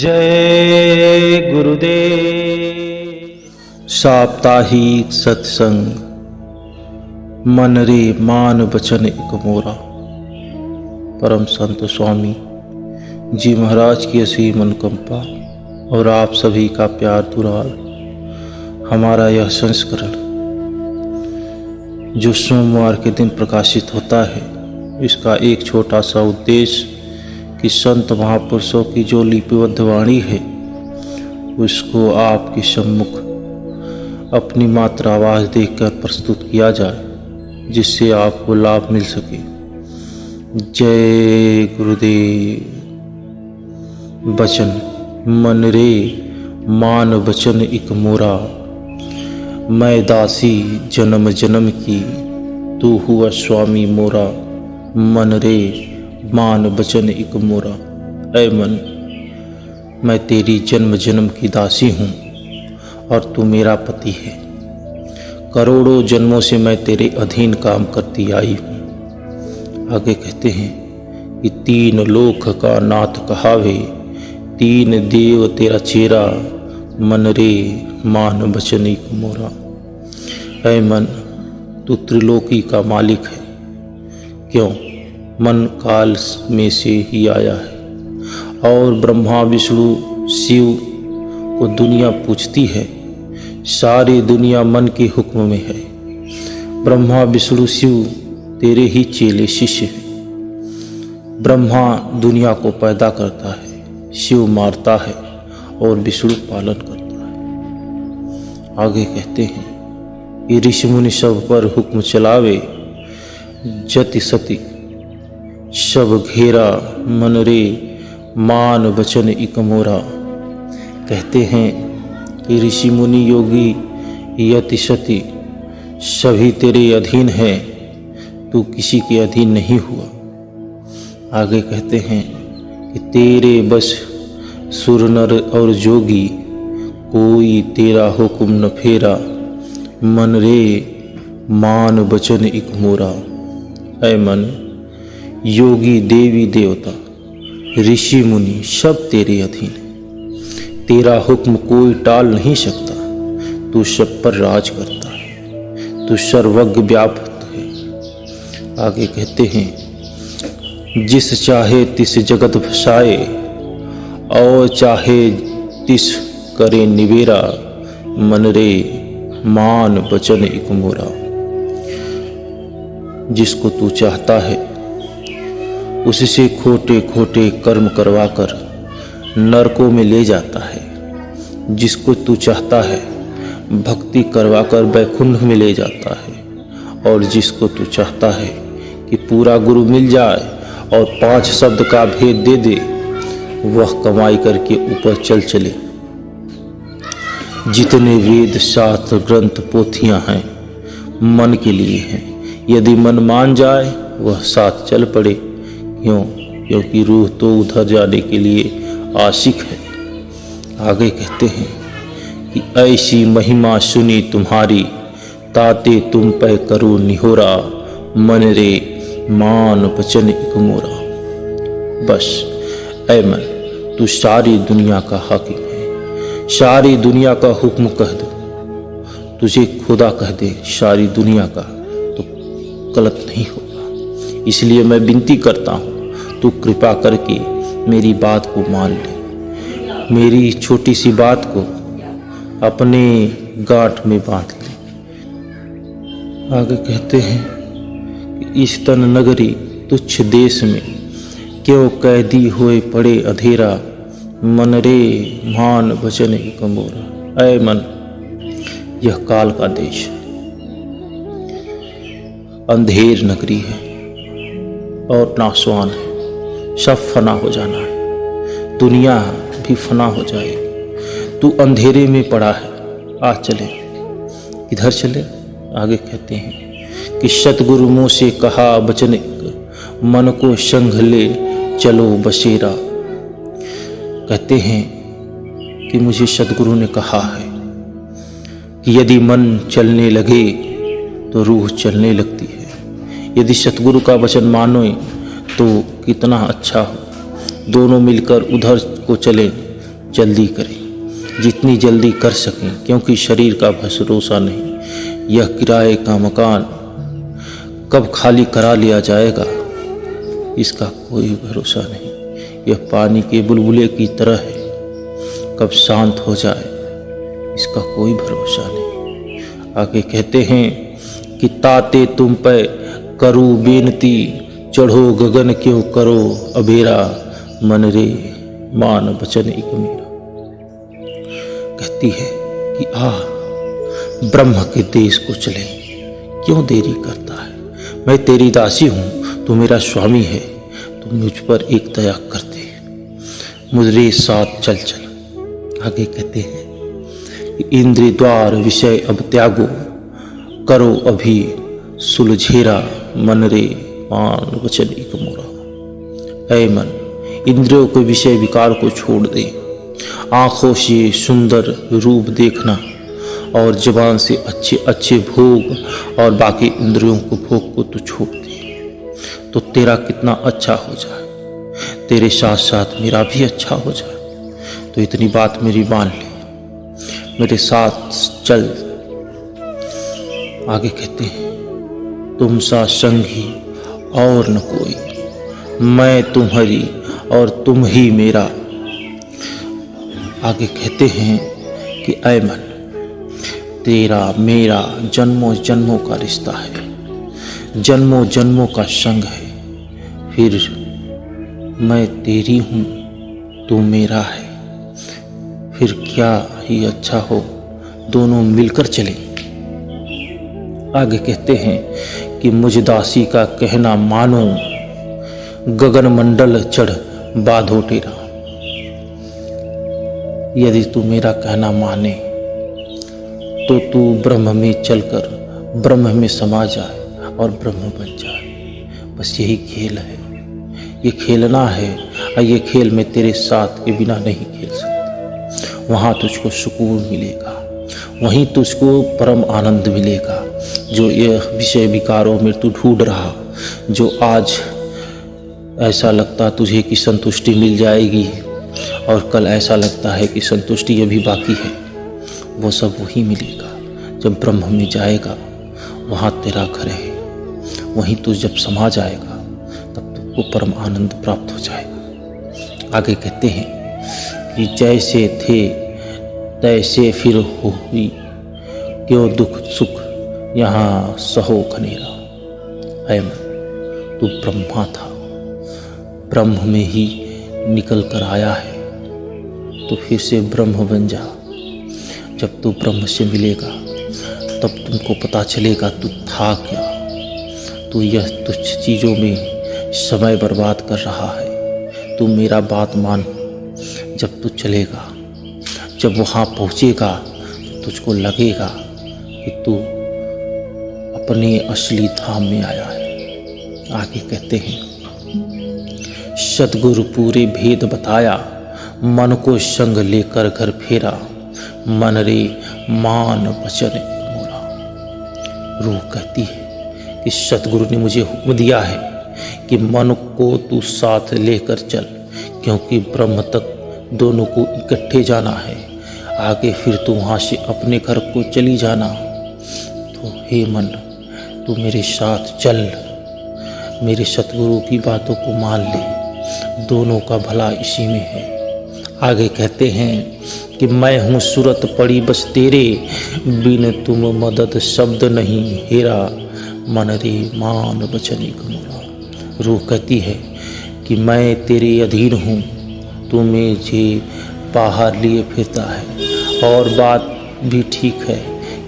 जय गुरुदेव। साप्ताहिक सत्संग। मन रे मान बचन एक मोरा। परम संत स्वामी जी महाराज की असीम अनुकंपा और आप सभी का प्यार दुलार। हमारा यह संस्करण जो सोमवार के दिन प्रकाशित होता है, इसका एक छोटा सा उद्देश्य कि संत महापुरुषों की जो लिपिबद्ध वाणी है उसको आपके सम्मुख अपनी मात्र आवाज़ देकर प्रस्तुत किया जाए, जिससे आपको लाभ मिल सके। जय गुरुदेव। बचन मन रे मान बचन इक मोरा। मैं दासी जन्म जन्म की, तू हुआ स्वामी मोरा। मन रे मान बचन इक मोरा। ऐ मन, मैं तेरी जन्म जन्म की दासी हूँ और तू मेरा पति है। करोड़ों जन्मों से मैं तेरे अधीन काम करती आई हूँ। आगे कहते हैं कि तीन लोक का नाथ कहावे, तीन देव तेरा चेरा। मन रे मान बचन इक मोरा। ऐ मन, तू त्रिलोकी का मालिक है। क्यों? मन काल में से ही आया है और ब्रह्मा विष्णु शिव को दुनिया पूछती है। सारी दुनिया मन के हुक्म में है। ब्रह्मा विष्णु शिव तेरे ही चेले शिष्य हैं। ब्रह्मा दुनिया को पैदा करता है, शिव मारता है और विष्णु पालन करता है। आगे कहते हैं कि ऋषि मुनि सब पर हुक्म चलावे, जति सती शब घेरा। मन रे मान बचन इक मोरा। कहते हैं कि ऋषि मुनि योगी यति सती सभी तेरे अधीन है, तू किसी के अधीन नहीं हुआ। आगे कहते हैं कि तेरे बस सुर नर और जोगी, कोई तेरा हुक्म न फेरा। मन रे मान बचन इक मोरा। ऐ मन, योगी देवी देवता ऋषि मुनि सब तेरे अधीन है। तेरा हुक्म कोई टाल नहीं सकता। तू सब पर राज करता है, तू सर्वज्ञ व्याप्त है। आगे कहते हैं जिस चाहे तिस जगत फसाए और चाहे तिस करे निवेरा। मन रे मान बचन इक मोरा। जिसको तू चाहता है उससे खोटे खोटे कर्म करवाकर नरकों में ले जाता है। जिसको तू चाहता है भक्ति करवाकर वैकुंठ में ले जाता है। और जिसको तू चाहता है कि पूरा गुरु मिल जाए और 5 शब्द का भेद दे दे, वह कमाई करके ऊपर चल चले। जितने वेद शास्त्र ग्रंथ पोथियां हैं मन के लिए हैं। यदि मन मान जाए वह साथ चल पड़े। क्यों? क्योंकि रूह तो उधर जाने के लिए आशिक है। आगे कहते हैं कि ऐसी महिमा सुनी तुम्हारी, ताते तुम पे करो निहोरा। मन रे मान बचन इक मोरा। बस ऐ मन, तू सारी दुनिया का हाकिम है। सारी दुनिया का हुक्म कह दो, तुझे खुदा कह दे सारी दुनिया का, तो गलत नहीं होगा। इसलिए मैं विनती करता हूँ, तू कृपा करके मेरी बात को मान ले। मेरी छोटी सी बात को अपने गांठ में बांध ले। आगे कहते हैं कि इस तन नगरी तुच्छ देश में, क्यों कैदी हुए पड़े अधेरा। मन रे मान बचन इक मोरा। ऐ मन, यह काल का देश है, अंधेर नगरी है और नासवान है। सब फना हो जाना है, दुनिया भी फना हो जाएगी। तू अंधेरे में पड़ा है, आ चले। इधर चले। आगे कहते हैं कि सतगुरु मुँह से कहा बचन, मन को संग ले चलो बसेरा। कहते हैं कि मुझे सतगुरु ने कहा है कि यदि मन चलने लगे तो रूह चलने लगती है। यदि सतगुरु का वचन मानो तो कितना अच्छा हो। दोनों मिलकर उधर को चले जल्दी करें, जितनी जल्दी कर सकें, क्योंकि शरीर का भरोसा नहीं। यह किराए का मकान कब खाली करा लिया जाएगा, इसका कोई भरोसा नहीं। यह पानी के बुलबुले की तरह है, कब शांत हो जाए, इसका कोई भरोसा नहीं। आगे कहते हैं कि ताते तुम पे करूँ बेनती, चढ़ो गगन क्यों करो अबेरा, मन रे मान वचन एक मेरा। कहती है कि ब्रह्म के देश को चले, क्यों देरी करता है, मैं तेरी दासी हूँ, तू मेरा स्वामी है, तू मुझ पर एक दया कर दे, मुझे साथ चल चल। आगे कहते हैं कि इंद्रिय द्वार विषय अब त्यागो, करो अभी सुलझेरा, मन रे मान वचन एक मोरा। ऐ मन, इंद्रियों के विषय विकार को छोड़ दे, आंखों से सुंदर रूप देखना और जुबान से अच्छे अच्छे भोग और बाकी इंद्रियों को भोग को तू छोड़ दे, तो तेरा कितना अच्छा हो जाए, तेरे साथ साथ मेरा भी अच्छा हो जाए। तो इतनी बात मेरी मान ले, मेरे साथ चल। आगे कहते हैं तुम सा संगी और न कोई, मैं तुम्हारी और तुम ही मेरा। आगे कहते हैं कि ऐ मन, तेरा मेरा जन्मों जन्मों का रिश्ता है, जन्मों जन्मों का संग है, फिर मैं तेरी हूँ, तू मेरा है, फिर क्या ही अच्छा हो, दोनों मिलकर चलें। आगे कहते हैं कि मुझ दासी का कहना मानो, गगन मंडल चढ़ बाधो टेरा। यदि तू मेरा कहना माने तो तू ब्रह्म में चलकर ब्रह्म में समा जाए और ब्रह्म बन जाए। बस यही खेल है, ये खेलना है, और ये खेल मैं तेरे साथ के बिना नहीं खेल सकता। वहाँ तुझको सुकून मिलेगा, वहीं तुझको परम आनंद मिलेगा। जो ये विषय विकारों में तू ढूंढ रहा, जो आज ऐसा लगता तुझे कि संतुष्टि मिल जाएगी और कल ऐसा लगता है कि संतुष्टि अभी बाकी है, वो सब वही मिलेगा जब ब्रह्म में जाएगा। वहाँ तेरा घर है, वहीं तू जब समा जाएगा तब तुमको परम आनंद प्राप्त हो जाएगा। आगे कहते हैं कि जैसे थे तैसे फिर हुई, क्यों दुख सुख यहाँ सहो खनेरा। ऐ मन, तू ब्रह्मा था, ब्रह्म में ही निकल कर आया है, तो फिर से ब्रह्म बन जा। जब तू ब्रह्म से मिलेगा तब तुमको पता चलेगा तू था क्या। तू यह तुच्छ चीज़ों में समय बर्बाद कर रहा है। तू मेरा बात मान, जब तू चलेगा, जब वहाँ पहुँचेगा तो तुझको लगेगा कि तू अपने असली धाम में आया है। आगे कहते हैं सतगुरु पूरे भेद बताया, मन को संग लेकर घर फेरा, मन रे मान वचन मोरा। रूह कहती है कि सतगुरु ने मुझे हुक्म दिया है कि मन को तू साथ लेकर चल, क्योंकि ब्रह्म तक दोनों को इकट्ठे जाना है। आगे फिर तू वहाँ से अपने घर को चली जाना। तो हे मन, तू मेरे साथ चल, मेरे सतगुरु की बातों को मान ले, दोनों का भला इसी में है। आगे कहते हैं कि मैं हूँ सूरत पड़ी बस तेरे, बिन तुम मदद शब्द नहीं हेरा, मन रे मान वचन एक मोरा। रूह कहती है कि मैं तेरे अधीन हूँ, तू मुझे बाहर लिए फिरता है। और बात भी ठीक है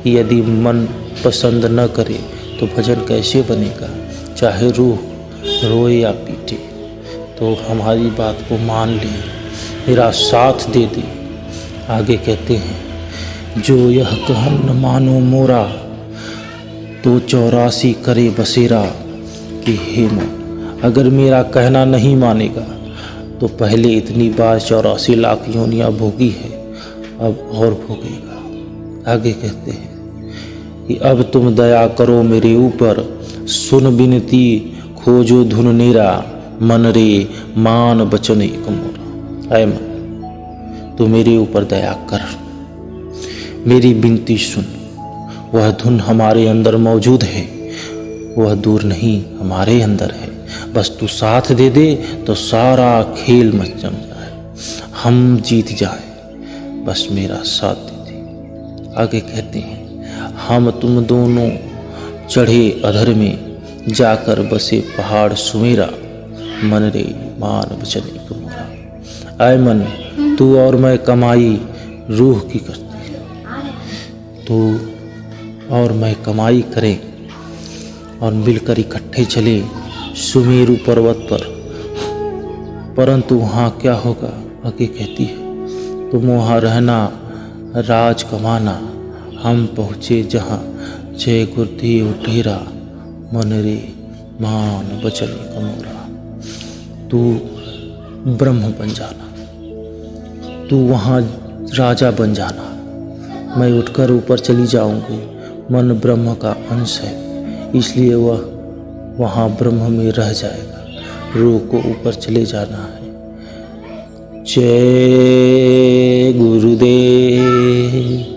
कि यदि मन पसंद न करे तो भजन कैसे बनेगा, चाहे रूह रोए या पीटे। तो हमारी बात को मान ले, मेरा साथ दे दे। आगे कहते हैं जो यह कहन न मानो मोरा, तो 84 करे बसेरा। कि हे मन, अगर मेरा कहना नहीं मानेगा तो पहले इतनी बार 84 लाख योनियाँ भोगी है, अब और भोगेगा। आगे कहते हैं कि अब तुम दया करो मेरे ऊपर, सुन विनती खोजो धुन नेरा, मन रे मान वचन एक मोरा। ऐ मन, तो मेरे ऊपर दया कर, मेरी विनती सुन। वह धुन हमारे अंदर मौजूद है, वह दूर नहीं हमारे अंदर है। बस तू साथ दे दे तो सारा खेल मच जम जाए, हम जीत जाए। बस मेरा साथ दे दे। आगे कहते हैं, हम तुम दोनों चढ़े अधर में, जाकर बसे पहाड़ सुमेरा। मन रे मान वचन एक मोरा। आय मन, तू और मैं कमाई रूह की करते हैं। तू और मैं कमाई करें और मिलकर इकट्ठे चले सुमेरु पर्वत पर। परंतु वहाँ क्या होगा? आगे कहती है, तुम वहाँ रहना, राज कमाना, हम पहुँचे जहाँ जय गुरुदेव तेरा। मन रे मान वचन एक मोरा। तू ब्रह्म बन जाना, तू वहाँ राजा बन जाना, मैं उठकर ऊपर चली जाऊंगी। मन ब्रह्म का अंश है, इसलिए वह वहाँ ब्रह्म में रह जाएगा। रूह को ऊपर चले जाना है। जय गुरुदेव।